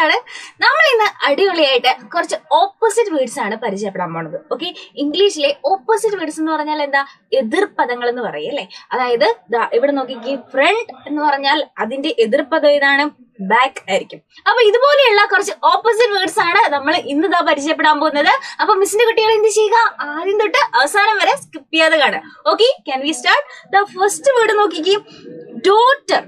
ആണ്. നമ്മൾ ഇന്ന് അടിപൊളിയായിട്ട് കുറച്ച് ഓപ്പോസിറ്റ് വേർഡ്സ് ആണ് പരിചയപ്പെടാൻ പോണത്. ഓക്കെ, ഇംഗ്ലീഷിലെ ഓപ്പോസിറ്റ് വേർഡ്സ് എന്ന് പറഞ്ഞാൽ എന്താ, എതിർപദങ്ങൾ എന്ന് പറയും അല്ലെ. അതായത് ഇവിടെ നോക്കിക്കേ, ഫ്രണ്ട് എന്ന് പറഞ്ഞാൽ അതിന്റെ എതിർപദം ഏതാണ്, ബാക്ക് ആയിരിക്കും. അപ്പൊ ഇതുപോലെയുള്ള കുറച്ച് ഓപ്പോസിറ്റ് വേർഡ്സ് ആണ് നമ്മൾ ഇന്ന് പരിചയപ്പെടാൻ പോകുന്നത്. അപ്പൊ മിസ്സിന്റെ കുട്ടികൾ എന്ത് ചെയ്യുക, ആദ്യം തൊട്ട് അവസാനം വരെ സ്കിപ്പ് ചെയ്യാതെ കാണുക. Okay, can we start? The first word നോക്കിക്കേ, ഡോട്ടർ.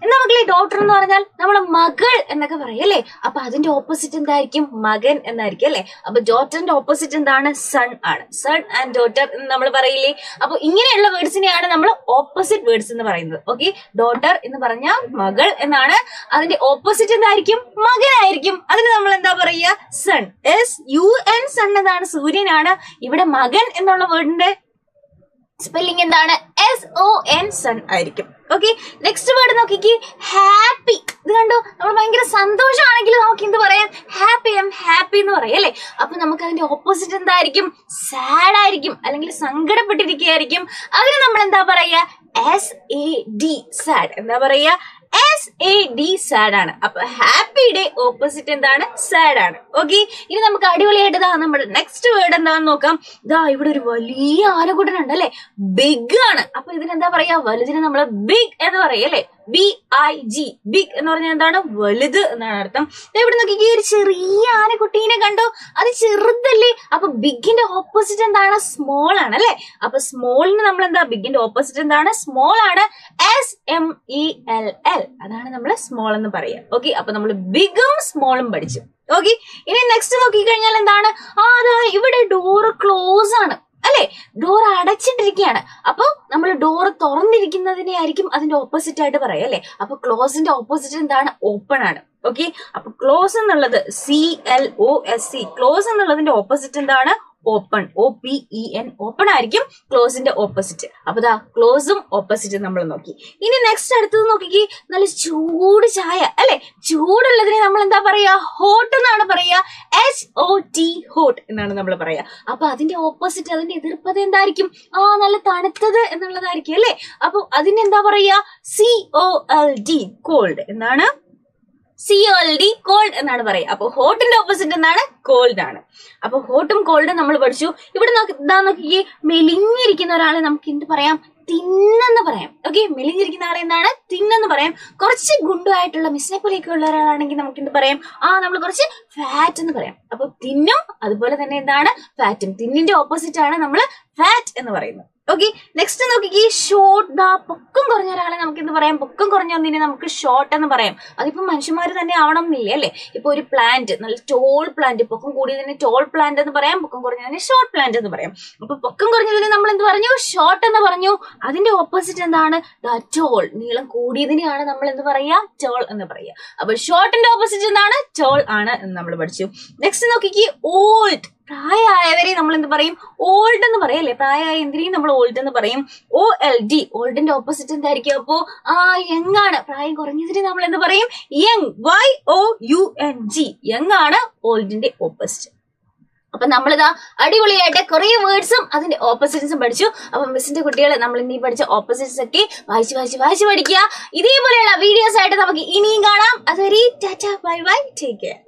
എന്താ മക്കളെ, ഡോട്ടർ എന്ന് പറഞ്ഞാൽ നമ്മളെ മകൾ എന്നൊക്കെ പറയും അല്ലെ. അപ്പൊ അതിന്റെ ഓപ്പോസിറ്റ് എന്തായിരിക്കും, മകൻ എന്നായിരിക്കും അല്ലെ. അപ്പൊ ഡോട്ടറിന്റെ ഓപ്പോസിറ്റ് എന്താണ്, സൺ ആണ്. സൺ ആൻഡ് ഡോട്ടർ എന്ന് നമ്മൾ പറയില്ലേ. അപ്പൊ ഇങ്ങനെയുള്ള വേർഡ്സിനെയാണ് നമ്മൾ ഓപ്പോസിറ്റ് വേർഡ്സ് എന്ന് പറയുന്നത്. ഓക്കെ, ഡോട്ടർ എന്ന് പറഞ്ഞാൽ മകൾ എന്നാണ്. അതിന്റെ ഓപ്പോസിറ്റ് എന്തായിരിക്കും, മകനായിരിക്കും. അതിന് നമ്മൾ എന്താ പറയുക, സൺ. SUN, സൺ എന്നാണ്, സൂര്യനാണ്. ഇവിടെ മകൻ എന്നുള്ള വേർഡിന്റെ സ്പെല്ലിംഗ് എന്താണ്, SON, സൺ ആയിരിക്കും. ഓക്കെ, നെക്സ്റ്റ് വേർഡ് നോക്കിക്ക്, ഹാപ്പി. ഇത് കണ്ടോ, നമ്മൾ ഭയങ്കര സന്തോഷമാണെങ്കിൽ നമുക്ക് എന്ത് പറയാം, ഹാപ്പി. ഹാപ്പി എന്ന് പറയാം അല്ലെ. അപ്പൊ നമുക്ക് അതിന്റെ ഓപ്പോസിറ്റ് എന്തായിരിക്കും, സാഡ് ആയിരിക്കും, അല്ലെങ്കിൽ സങ്കടപ്പെട്ടിരിക്കുകയായിരിക്കും. അതിന് നമ്മൾ എന്താ പറയാ, SAD, സാഡ്. എന്താ പറയാ, SAD, സാഡ് ആണ്. അപ്പൊ ഹാപ്പിയുടെ ഓപ്പോസിറ്റ് എന്താണ്, സാഡ് ആണ്. ഓക്കെ, ഇനി നമുക്ക് അടിപൊളിയായിട്ട് നമ്മുടെ നെക്സ്റ്റ് വേർഡ് എന്താണെന്ന് നോക്കാം. ഇവിടെ ഒരു വലിയ ആനക്കുട്ടനുണ്ട് അല്ലെ, ബിഗ് ആണ്. അപ്പൊ ഇതിനെന്താ പറയാ, വലുതിന് നമ്മൾ ബിഗ് എന്ന് പറയും അല്ലെ. BIG, ബിഗ് എന്ന് പറഞ്ഞാൽ എന്താണ്, വലുത് എന്നാണ് അർത്ഥം. ഇവിടെ നോക്കി, ഒരു ചെറിയ ആനക്കുട്ടീനെ കണ്ടോ, അത് ചെറുതല്ലേ. അപ്പൊ ബിഗിന്റെ ഓപ്പോസിറ്റ് എന്താണ്, സ്മോൾ ആണ് അല്ലെ. അപ്പൊ സ്മോളിന് നമ്മൾ എന്താ, ബിഗിന്റെ ഓപ്പോസിറ്റ് എന്താണ്, സ്മോൾ ആണ്. SMELL, അതാണ് നമ്മൾ സ്മോൾ എന്ന് പറയാ. ഓക്കെ, അപ്പൊ നമ്മൾ ബിഗും സ്മോളും പഠിച്ചു. ഓക്കെ, ഇനി നെക്സ്റ്റ് നോക്കി കഴിഞ്ഞാൽ എന്താണ്, ഇവിടെ ഡോറ് ക്ലോസ് ആണ് അല്ലെ, ഡോർ അടച്ചിട്ടിരിക്കുകയാണ്. അപ്പൊ നമ്മൾ ഡോർ തുറന്നിരിക്കുന്നതിനെ ആയിരിക്കും അതിന്റെ ഓപ്പോസിറ്റ് ആയിട്ട് പറയാം അല്ലെ. അപ്പൊ ക്ലോസിന്റെ ഓപ്പോസിറ്റ് എന്താണ്, ഓപ്പൺ ആണ്. ഓക്കെ, അപ്പൊ ക്ലോസ് എന്നുള്ളത് CLOSE, ക്ലോസ് എന്നുള്ളതിന്റെ ഓപ്പോസിറ്റ് എന്താണ്, ഓപ്പൺ. OPEN, ഓപ്പൺ ആയിരിക്കും ക്ലോസിന്റെ ഓപ്പോസിറ്റ്. അപ്പൊ ക്ലോസും ഓപ്പോസിറ്റ് നമ്മൾ നോക്കി. ഇനി നെക്സ്റ്റ് അടുത്തത് നോക്കിക്കേ, നല്ല ചൂട് ചായ അല്ലെ. ചൂടുള്ളതിനെ നമ്മൾ എന്താ പറയാ, ഹോട്ട് എന്നാണ് പറയാ. HOT, ഹോട്ട് എന്നാണ് നമ്മൾ പറയാ. അപ്പൊ അതിന്റെ ഓപ്പോസിറ്റ്, അതിന്റെ എതിർപ്പത് എന്തായിരിക്കും, നല്ല തണുത്തത് എന്നുള്ളതായിരിക്കും അല്ലെ. അപ്പൊ അതിനെന്താ പറയാ, COLD, കോൾഡ് എന്നാണ്. COLD, കോൾഡ് എന്നാണ് പറയുക. അപ്പൊ ഹോട്ടിന്റെ ഓപ്പോസിറ്റ് എന്താണ്, കോൾഡ് ആണ്. അപ്പൊ ഹോട്ടും കോൾഡും നമ്മൾ പഠിച്ചു. ഇവിടെ നോക്കിയേ, മെലിഞ്ഞിരിക്കുന്ന ഒരാളെ നമുക്ക് എന്ത് പറയാം, തിന്നെന്ന് പറയാം. ഓക്കെ, മെലിഞ്ഞിരിക്കുന്ന ആളെ എന്താണ്, തിന്നെന്ന് പറയാം. കുറച്ച് ഗുണ്ടുമായിട്ടുള്ള മിസ്സിനെ പോലെയൊക്കെ ഉള്ള ഒരാളാണെങ്കിൽ നമുക്ക് എന്ത് പറയാം, നമ്മൾ കുറച്ച് ഫാറ്റ് എന്ന് പറയാം. അപ്പൊ തിന്നും അതുപോലെ തന്നെ എന്താണ്, ഫാറ്റും. തിന്നിന്റെ ഓപ്പോസിറ്റ് ആണ് നമ്മൾ ഫാറ്റ് എന്ന് പറയുന്നത്. ഓക്കെ, നെക്സ്റ്റ് നോക്കിക്കേ, ഷോർട്ട്. പൊക്കം കുറഞ്ഞ ഒരാളെ നമുക്ക് എന്ത് പറയാം, പൊക്കം കുറഞ്ഞ ഒന്നിനെ നമുക്ക് ഷോർട്ട് എന്ന് പറയാം. അതിപ്പോ മനുഷ്യന്മാർ തന്നെ ആവണം എന്നില്ല അല്ലെ. ഇപ്പൊ ഒരു പ്ലാന്റ്, നല്ല ടോൾ പ്ലാന്റ്, പൊക്കം കൂടിയതിനെ ടോൾ പ്ലാന്റ് എന്ന് പറയാം, പൊക്കം കുറഞ്ഞതിനെ ഷോർട്ട് പ്ലാന്റ് എന്ന് പറയാം. അപ്പൊ പൊക്കം കുറഞ്ഞതിനെ നമ്മൾ എന്ത് പറഞ്ഞു, ഷോർട്ട് എന്ന് പറഞ്ഞു. അതിന്റെ ഓപ്പോസിറ്റ് എന്താണ്, ടോൾ. നീളം കൂടിയതിനെയാണ് നമ്മൾ എന്ത് പറയാ, ടോൾ എന്ന് പറയാ. അപ്പൊ ഷോർട്ടിന്റെ ഓപ്പോസിറ്റ് എന്താണ്, ടോൾ ആണ് എന്ന് നമ്മൾ പഠിച്ചു. നെക്സ്റ്റ് നോക്കിക്കേ, ഓൾഡ്. പ്രായമായവരെ നമ്മൾ എന്ത് പറയും, ഓൾഡ് എന്ന് പറയും അല്ലെ. പ്രായമായ എന്തിനേയും നമ്മൾ ഓൾഡ് എന്ന് പറയും. OLD, ഓൾഡിന്റെ ഓപ്പോസിറ്റ് എന്തായിരിക്കും, അപ്പോ യങ് ആണ്. പ്രായം കുറഞ്ഞതിന് നമ്മൾ എന്ത് പറയും, യങ്. YOUNG, യങ് ആണ് ഓൾഡിന്റെ ഓപ്പോസിറ്റ്. അപ്പൊ നമ്മളിതാ അടിപൊളിയായിട്ട് കുറെ വേർഡ്സും അതിന്റെ ഓപ്പോസിറ്റ്സും പഠിച്ചു. അപ്പൊ മിസ്സിന്റെ കുട്ടികൾ നമ്മൾ ഇനി പഠിച്ച ഓപ്പോസിറ്റ്സ് ഒക്കെ വായിച്ച് പഠിക്കുക. ഇതേപോലെയുള്ള വീഡിയോസ് ആയിട്ട് നമുക്ക് ഇനിയും കാണാം. അതുവരെ Tata, bye bye, take care.